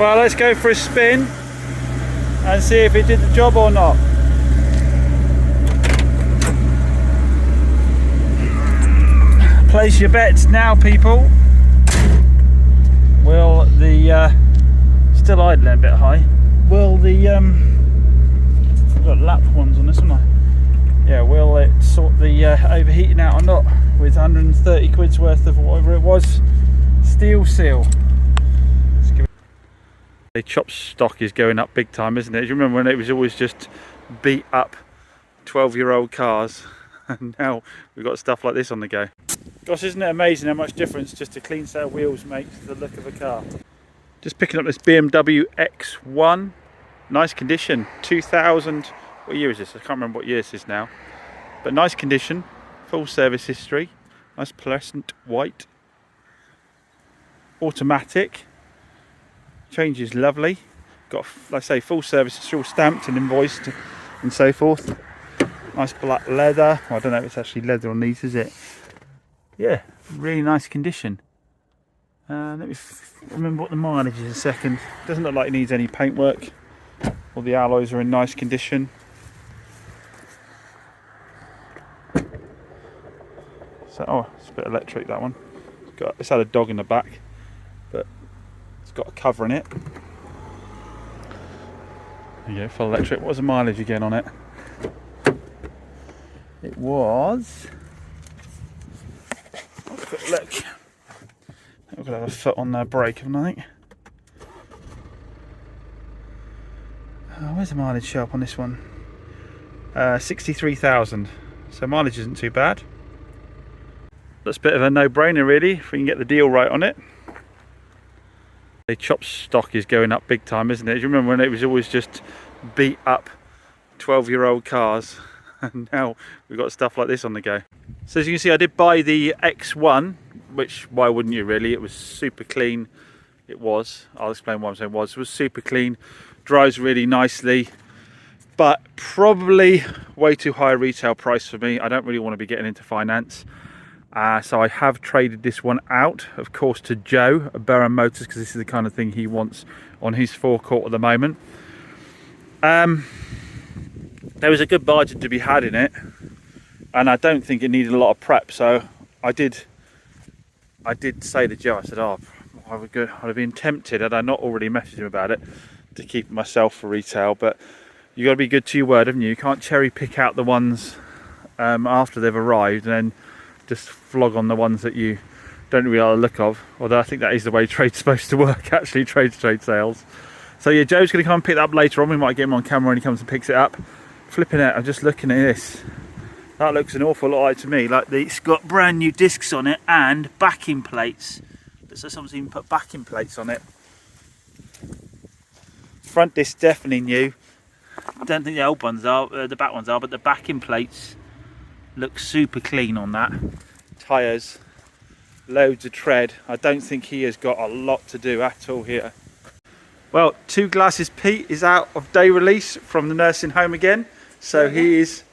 Well, let's go for a spin and see if it did the job or not. Place your bets now, people. Will the still idling a bit high? Will the I've got lap ones on this, haven't I? Yeah, will it sort the overheating out or not with 130 quid's worth of whatever it was steel seal? The chop stock is going up big time, isn't it? Do you remember when it was always just beat up 12-year-old cars, and now we've got stuff like this on the go? Gosh, isn't it amazing how much difference just a clean set of wheels makes to the look of a car? Just picking up this BMW X1, nice condition, 2000, what year is this? I can't remember what year this is now, but nice condition, full service history, nice pleasant white, automatic. Change is lovely. Got, like I say, full service. It's all stamped and invoiced and so forth. Nice black leather. Well, I don't know if it's actually leather on these, is it? Yeah, really nice condition. Let me remember what the mileage is a second. Doesn't look like it needs any paintwork. All the alloys are in nice condition. So, oh, it's a bit electric, that one. It's had a dog in the back, but it's got a cover in it. There you go, full electric. What was the mileage again on it? It was... Quick look. We're going to have a foot on their brake, haven't I think? Where's the mileage show up on this one? 63,000. So mileage isn't too bad. That's a bit of a no-brainer really, if we can get the deal right on it. The chop stock is going up big time, isn't it? Do you remember when it was always just beat up 12-year-old cars, and now we've got stuff like this on the go. So as you can see, I did buy the X1, which why wouldn't you really? It was super clean. It was. I'll explain why I'm saying was. It was super clean, drives really nicely, but probably way too high a retail price for me. I don't really want to be getting into finance. So I have traded this one out, of course, to Joe at Burham Motors, because this is the kind of thing he wants on his forecourt at the moment. There was a good margin to be had in it, and I don't think it needed a lot of prep. So I did say to Joe, I said, oh, I'd have been tempted, had I not already messaged him about it, to keep it myself for retail. But you got to be good to your word, haven't you? You can't cherry pick out the ones after they've arrived and then just flog on the ones that you don't really like the look of. Although I think that is the way trade's supposed to work, actually, trade sales. So yeah, Joe's going to come and pick that up later on. We might get him on camera when he comes and picks it up. Flipping out, I'm just looking at this. That looks an awful lot like to me. Like it's got brand new discs on it and backing plates. So someone's even put backing plates on it. Front disc definitely new. I don't think the old ones are, the back ones are, but the backing plates look super clean on that. Tyres, loads of tread. I don't think he has got a lot to do at all here. Well, Two Glasses Pete is out of day release from the nursing home again. So he is,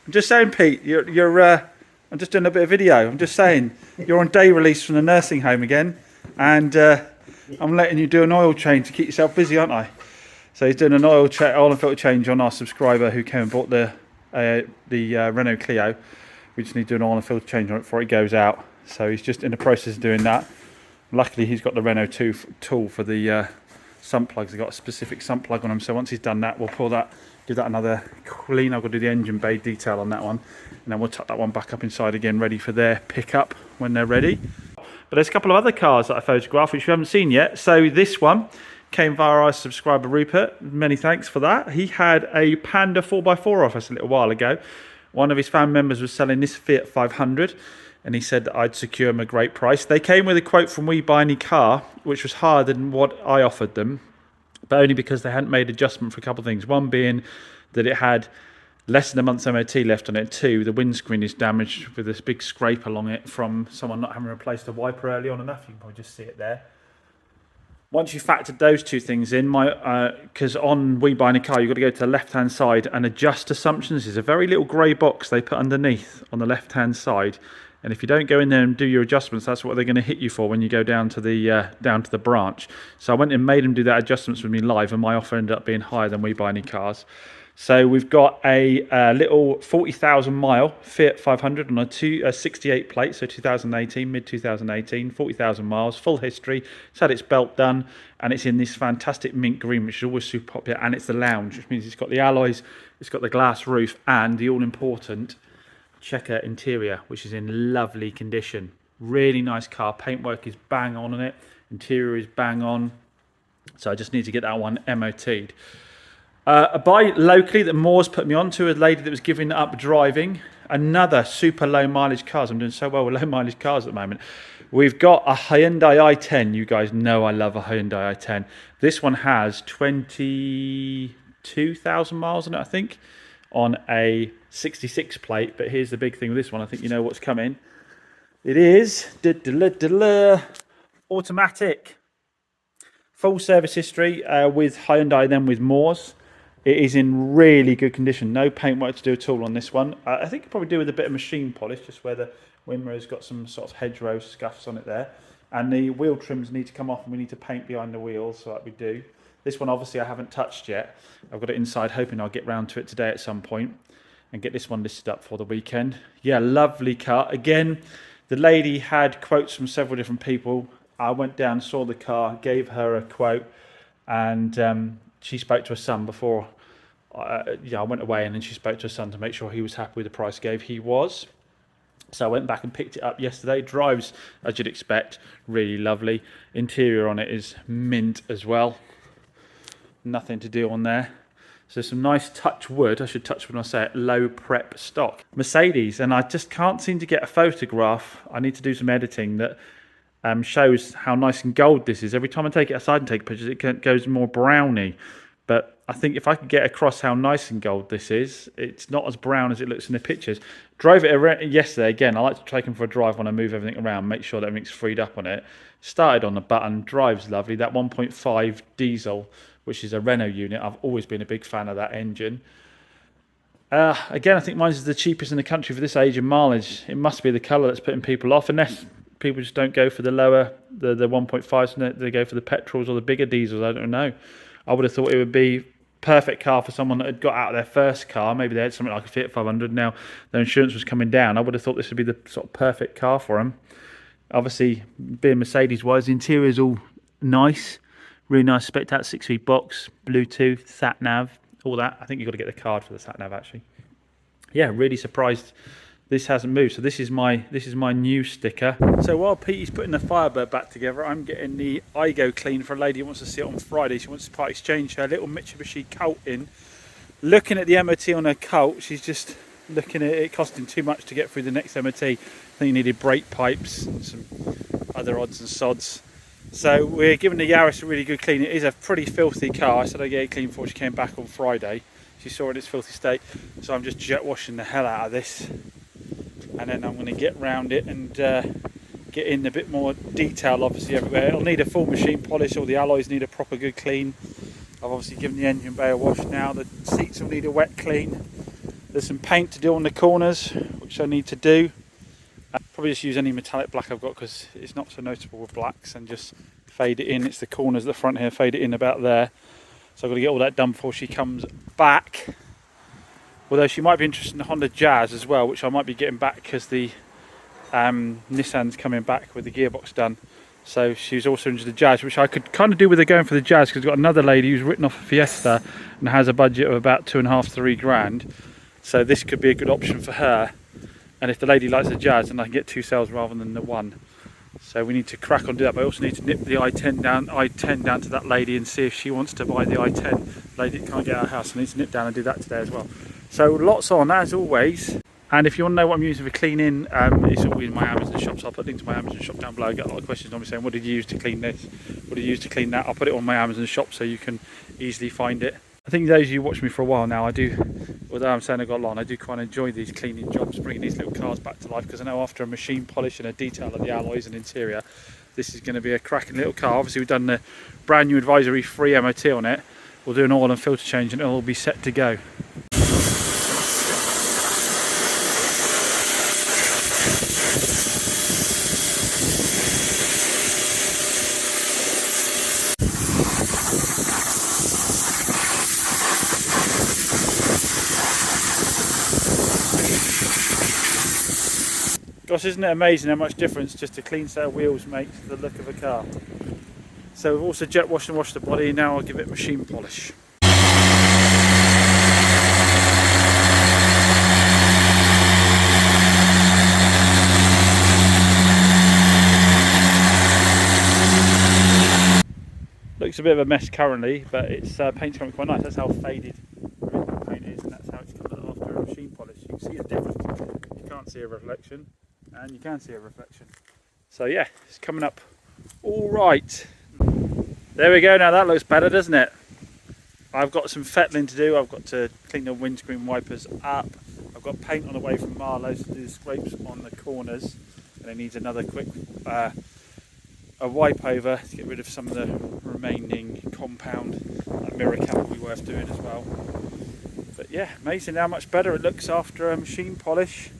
I'm just saying, Pete, I'm just doing a bit of video. I'm just saying, you're on day release from the nursing home again. And I'm letting you do an oil change to keep yourself busy, aren't I? So he's doing an oil and filter change on our subscriber who came and bought the Renault Clio. We just need to do an oil and filter change on it before it goes out. So he's just in the process of doing that. Luckily he's got the Renault tool for the sump plugs. They've got a specific sump plug on them. So once he's done that, we'll pull that, give that another clean. I've got to do the engine bay detail on that one. And then we'll tuck that one back up inside again, ready for their pickup when they're ready. But there's a couple of other cars that I photographed which we haven't seen yet. So this one came via our subscriber Rupert. Many thanks for that. He had a Panda 4x4 off us a little while ago. One of his family members was selling this Fiat 500 and he said that I'd secure him a great price. They came with a quote from We Buy Any Car, which was higher than what I offered them, but only because they hadn't made adjustment for a couple of things. One being that it had less than a month's MOT left on it. Two, the windscreen is damaged with this big scrape along it from someone not having replaced a wiper early on enough. You can probably just see it there. Once you factored those two things in, because on We Buy Any Car, you've got to go to the left-hand side and adjust assumptions. There's a very little grey box they put underneath on the left-hand side, and if you don't go in there and do your adjustments, that's what they're going to hit you for when you go down to the branch. So I went and made them do that adjustments with me live, and my offer ended up being higher than We Buy Any Cars. So we've got a little 40,000 mile Fiat 500 on a 68 plate, so 2018, mid 2018, 40,000 miles, full history. It's had its belt done, and it's in this fantastic mint green, which is always super popular, and it's the lounge, which means it's got the alloys, it's got the glass roof, and the all-important checker interior, which is in lovely condition. Really nice car. Paintwork is bang on it. Interior is bang on. So I just need to get that one MOT'd. A buy locally that Moore's put me on to, a lady that was giving up driving. Another super low mileage cars. I'm doing so well with low mileage cars at the moment. We've got a Hyundai i10. You guys know I love a Hyundai i10. This one has 22,000 miles on it, I think, on a 66 plate. But here's the big thing with this one. I think you know what's coming. It is automatic. Full service history with Hyundai, then with Moore's. It is in really good condition. No paintwork to do at all on this one. I think you probably do with a bit of machine polish, just where the windmirror's got some sort of hedgerow scuffs on it there. And the wheel trims need to come off, and we need to paint behind the wheels, so that we do. This one, obviously, I haven't touched yet. I've got it inside, hoping I'll get round to it today at some point and get this one listed up for the weekend. Yeah, lovely car. Again, the lady had quotes from several different people. I went down, saw the car, gave her a quote, and she spoke to her son before. I went away, and then she spoke to her son to make sure he was happy with the price I gave. He was. So I went back and picked it up yesterday. Drives, as you'd expect, really lovely. Interior on it is mint as well. Nothing to do on there. So some nice touch wood. I should touch wood when I say it. Low prep stock. Mercedes, and I just can't seem to get a photograph. I need to do some editing that shows how nice and gold this is. Every time I take it outside and take pictures, it goes more browny. But I think if I could get across how nice and gold this is, it's not as brown as it looks in the pictures. Drove it yesterday again. I like to take them for a drive when I move everything around, make sure that everything's freed up on it. Started on the button, drives lovely. That 1.5 diesel, which is a Renault unit. I've always been a big fan of that engine. Again, I think mine is the cheapest in the country for this age and mileage. It must be the colour that's putting people off, unless people just don't go for the lower, the 1.5s, they go for the petrols or the bigger diesels. I don't know. I would have thought it would be perfect car for someone that had got out of their first car. Maybe they had something like a Fiat 500. Now their insurance was coming down. I would have thought this would be the sort of perfect car for them. Obviously, being Mercedes-wise, the interior is all nice. Really nice spec out 6-speed box, Bluetooth, sat nav, all that. I think you've got to get the card for the sat nav actually. Yeah, really surprised this hasn't moved. So this is my new sticker. So while Petey's putting the Firebird back together, I'm getting the iGo clean for a lady who wants to see it on Friday. She wants to part exchange her little Mitsubishi Colt in. Looking at the MOT on her Colt, she's just looking at it costing too much to get through the next MOT. I think you needed brake pipes and some other odds and sods. So we're giving the Yaris a really good clean. It is a pretty filthy car. I said I'd get it clean before she came back on Friday. She saw it in its filthy state. So I'm just jet washing the hell out of this. And then I'm going to get round it and get in a bit more detail, obviously, everywhere. It'll need a full machine polish. All the alloys need a proper good clean. I've obviously given the engine bay a wash now. The seats will need a wet clean. There's some paint to do on the corners, which I need to do. Probably just use any metallic black I've got, because it's not so noticeable with blacks, and just fade it in. It's the corners at the front here, fade it in about there. So I've got to get all that done before she comes back. Although she might be interested in the Honda Jazz as well, which I might be getting back because the Nissan's coming back with the gearbox done. So she's also into the Jazz, which I could kind of do with her going for the Jazz, because I've got another lady who's written off a Fiesta and has a budget of about 2.5–3 grand. So this could be a good option for her. And if the lady likes the Jazz, then I can get 2 sales rather than the one. So we need to crack on and do that. But I also need to nip the i10 down to that lady and see if she wants to buy the i10. The lady that can't get out of the house, I need to nip down and do that today as well. So lots on as always. And if you want to know what I'm using for cleaning, it's all in my Amazon shop. So I'll put a link to my Amazon shop down below. I get a lot of questions on me saying, what did you use to clean this? What did you use to clean that? I'll put it on my Amazon shop so you can easily find it. I think those of you who watch me for a while now, although I'm saying I got long, I do quite enjoy these cleaning jobs, bringing these little cars back to life, because I know after a machine polish and a detail of the alloys and interior, this is going to be a cracking little car. Obviously we've done the brand new advisory free MOT on it. We'll do an oil and filter change and it'll all be set to go. Gosh, isn't it amazing how much difference just a clean set of wheels makes to the look of a car? So we've also jet washed and washed the body, now I'll give it machine polish. Looks a bit of a mess currently, but it's paint's coming quite nice. That's how faded the original paint is, and that's how it's coming after a machine polish. You can see the difference. You can't see a reflection, and you can see a reflection. So yeah, it's coming up all right. There we go. Now that looks better, doesn't it? I've got some fettling to do. I've got to clean the windscreen wipers up. I've got paint on the way from Marlowe's to do the scrapes on the corners, and it needs another quick a wipe over to get rid of some of the remaining compound. That mirror cap will be worth doing as well. But yeah, amazing how much better it looks after a machine polish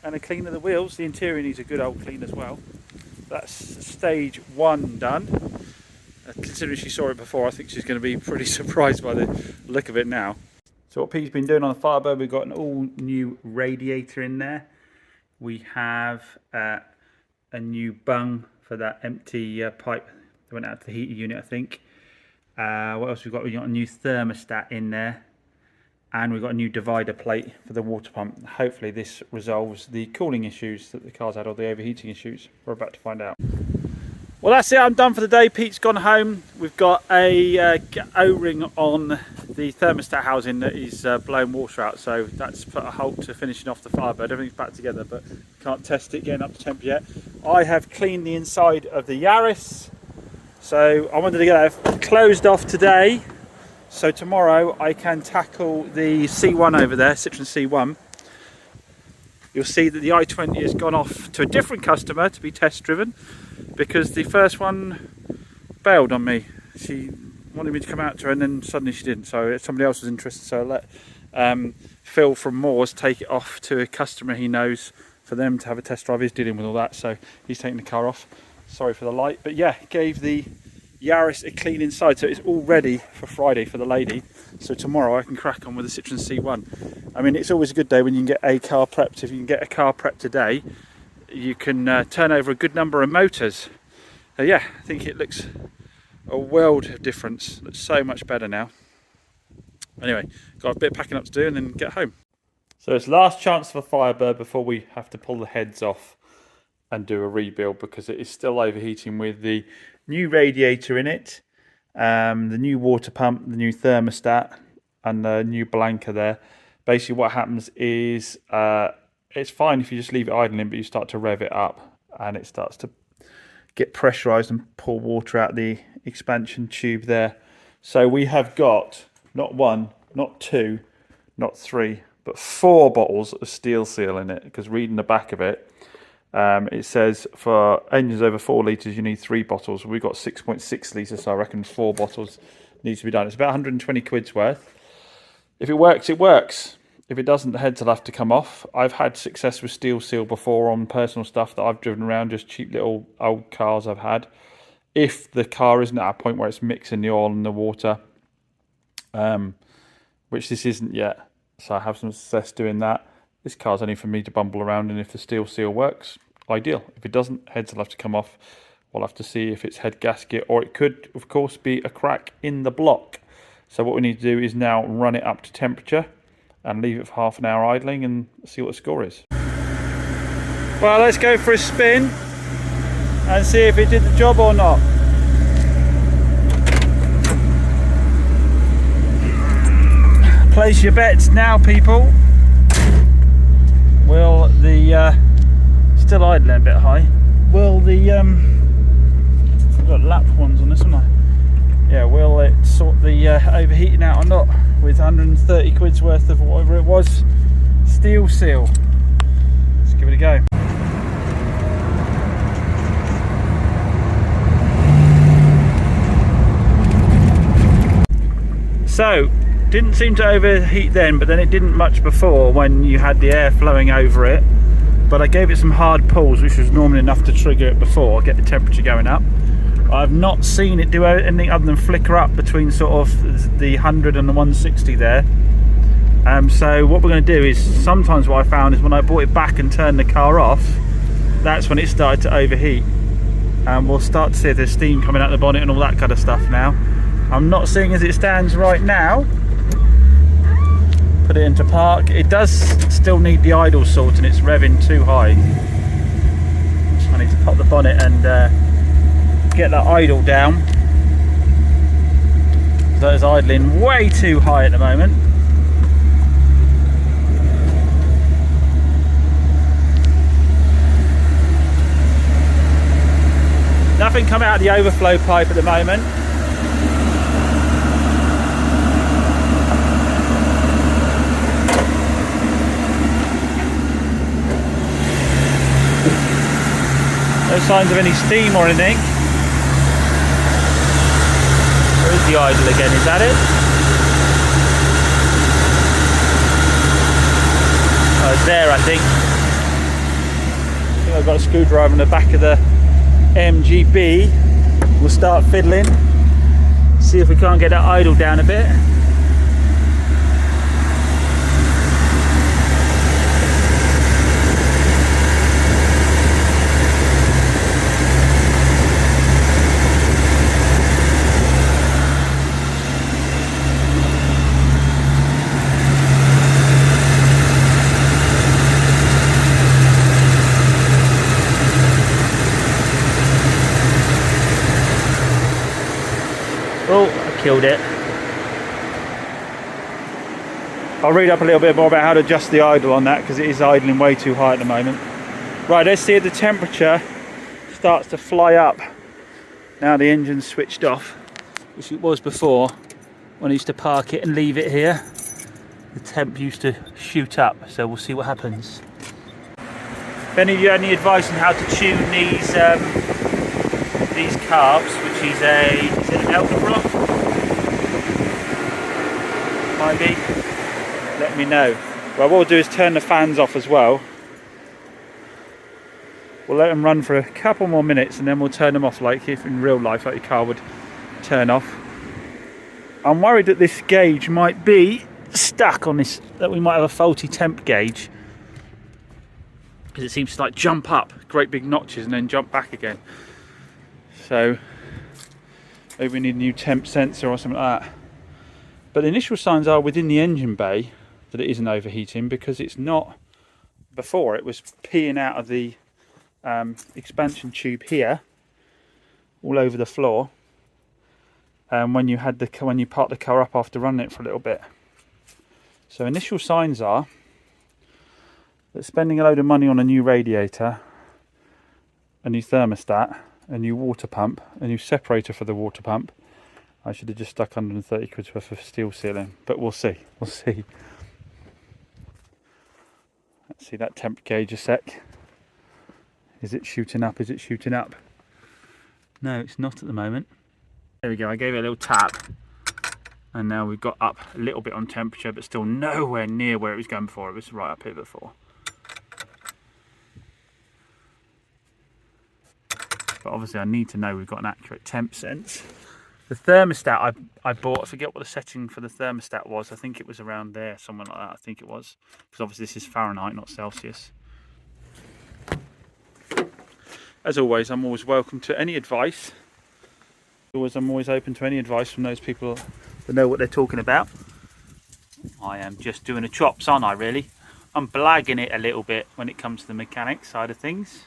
and a clean of the wheels. The interior needs a good old clean as well. That's stage 1 done. Considering she saw it before, I think she's going to be pretty surprised by the look of it now. So what Pete's been doing on the Firebird, we've got an all new radiator in there. We have a new bung for that empty pipe that went out to the heater unit, I think. What else we've got? We've got a new thermostat in there, and we've got a new divider plate for the water pump. Hopefully this resolves the cooling issues that the car's had, or the overheating issues. We're about to find out. Well, that's it. I'm done for the day. Pete's gone home. We've got a O-ring on the thermostat housing that is blowing water out, so that's put a halt to finishing off the Firebird. Everything's back together, but can't test it getting up to temp yet. I have cleaned the inside of the Yaris, so I wanted to get that closed off today, so tomorrow I can tackle the C1 over there, Citroen C1. You'll see that the i20 has gone off to a different customer to be test driven, because the first one bailed on me. She wanted me to come out to her, and then suddenly she didn't, so somebody else was interested, so I let Phil from Moores take it off to a customer he knows for them to have a test drive. He's dealing with all that, so he's taking the car off. Sorry for the light, but yeah, gave the Yaris a clean inside, so it's all ready for Friday for the lady, so tomorrow I can crack on with the Citroen C1. I mean, it's always a good day when you can get a car prepped. If you can get a car prepped today, you can turn over a good number of motors. Yeah, I think it looks a world of difference. Looks so much better now. Anyway, got a bit of packing up to do and then get home. So it's last chance for Firebird before we have to pull the heads off and do a rebuild, because it is still overheating with the new radiator in it, the new water pump, the new thermostat, and the new blanker there. Basically what happens is it's fine if you just leave it idling, but you start to rev it up and it starts to get pressurized and pull water out the expansion tube there. So we have got not 1, not 2, not 3, but 4 bottles of steel seal in it, because reading the back of it, it says for engines over 4 litres you need 3 bottles. We've got 6.6 litres, so I reckon 4 bottles needs to be done. It's about 120 quid's worth. If it works, it works. If it doesn't, the heads will have to come off. I've had success with steel seal before on personal stuff that I've driven around, just cheap little old cars I've had. If the car isn't at a point where it's mixing the oil and the water, which this isn't yet, so I have some success doing that. This car's only for me to bumble around, and if the steel seal works, ideal. If it doesn't, heads will have to come off. We'll have to see if it's head gasket, or it could, of course, be a crack in the block. So what we need to do is now run it up to temperature and leave it for half an hour idling and see what the score is. Well, let's go for a spin and see if it did the job or not. Place your bets now, people. Will the still idling a bit high? Will the I've got lap ones on this, haven't I? Yeah, will it sort the overheating out or not with 130 quid's worth of whatever it was steel seal? Let's give it a go. So, didn't seem to overheat then, but then it didn't much before when you had the air flowing over it. But I gave it some hard pulls, which was normally enough to trigger it before, get the temperature going up. I've not seen it do anything other than flicker up between sort of the 100 and the 160 there. So what we're going to do is, sometimes what I found is when I brought it back and turned the car off, that's when it started to overheat, and we'll start to see the steam coming out the bonnet and all that kind of stuff now. I'm not seeing as it stands right now. Put it into park. It does still need the idle sort, and it's revving too high. I need to pop the bonnet and get that idle down. That is idling way too high at the moment. Nothing come out of the overflow pipe at the moment. No signs of any steam or anything. Where's the idle again? Is that it? Oh, it's there, I think. I think I've got a screwdriver in the back of the MGB. We'll start fiddling, see if we can't get that idle down a bit. Oh, I killed it. I'll read up a little bit more about how to adjust the idle on that, because it is idling way too high at the moment. Right, let's see if the temperature starts to fly up. Now the engine's switched off, which it was before when I used to park it and leave it here. The temp used to shoot up, so we'll see what happens. If any of you had any advice on how to tune these carbs, which is it an Elderbrock? Maybe. Let me know. Well, what we'll do is turn the fans off as well. We'll let them run for a couple more minutes and then we'll turn them off, like if in real life, like your car would turn off. I'm worried that this gauge might be stuck on this, that we might have a faulty temp gauge, because it seems to like jump up great big notches and then jump back again. So maybe we need a new temp sensor or something like that. But the initial signs are within the engine bay that it isn't overheating, because it's not. Before it was peeing out of the expansion tube here all over the floor, when you parked the car up after running it for a little bit. So initial signs are that spending a load of money on a new radiator, a new thermostat, a new water pump, a new separator for the water pump, I should have just stuck 130 quid worth of steel sealing, but we'll see. Let's see that temp gauge a sec. Is it shooting up? Is it shooting up? No, it's not at the moment. There we go, I gave it a little tap and now we've got up a little bit on temperature, but still nowhere near where it was going before. It was right up here before. But obviously I need to know we've got an accurate temp sense. The thermostat I bought, I forget what the setting for the thermostat was. I think it was around there, somewhere like that, I think it was. Because obviously this is Fahrenheit, not Celsius. As always, I'm always welcome to any advice. I'm always open to any advice from those people that know what they're talking about. I am just doing a chops, aren't I, really? I'm blagging it a little bit when it comes to the mechanics side of things.